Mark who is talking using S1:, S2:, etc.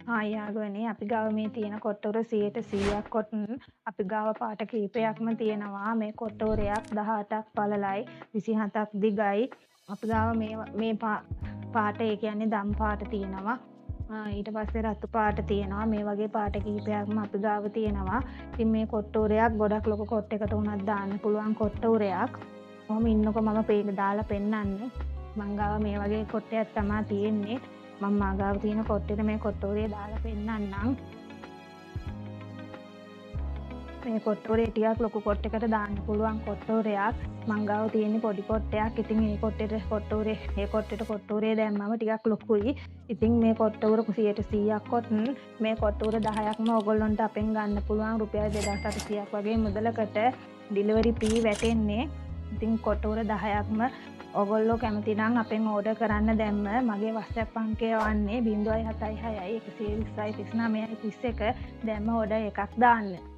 S1: යාළුවනේ අපි ගාව මේ තියෙන කොට්ටෝර 100%ක් කොටන් අපි ගාව පාට කීපයක්ම තියෙනවා මේ කොට්ටෝරයක් 18ක් පළලයි 27ක් දිගයි අපි ගාව මේ පාට ඒ කියන්නේ දම් පාට තියෙනවා ඊට පස්සේ රතු පාට තියෙනවා මේ වගේ පාට කීපයක්ම අපි ගාව තියෙනවා ඉතින් මේ කොට්ටෝරයක් ගොඩක් ලොකු කොට්ටයකට උනත් දාන්න පුළුවන් කොට්ටෝරයක් කොහොම ඉන්නකො මම දාලා පෙන්නන්නේ මං ගාව මේ වගේ කොට්ටයක් තමයි තියෙන්නේ මම මාගාව තියෙන කොට්ටේට මේ කොට්ටෝරේ දාලා පෙන්නන්නම්. මේ කොට්ටෝරේ ටිකක් ලොකු කොට්ටයකට දාන්න පුළුවන් කොට්ටෝරයක්. මං ගාව තියෙන පොඩි කොට්ටයක්. ඉතින් මේ කොට්ටෝරේ දැම්මම ටිකක් ලොකුයි. ඉතින් මේ කොට්ටෝර 100%ක් කොටන් මේ කොට්ටෝර 10ක්ම ඔයගොල්ලන්ට අපෙන් ගන්න පුළුවන් රුපියල් 2800ක් වගේ මුදලකට ඩිලිවරි ෆී වැටෙන්නේ. ඉතින් කොට්ටෝර 10ක්ම ඔයගොල්ලෝ කැමති නම් අපෙන් ඕඩර් කරන්න දැම්ම මගේ WhatsApp අංකය වන්නේ 076 120 39 31 දැම්ම ඕඩර් එකක් දාන්න.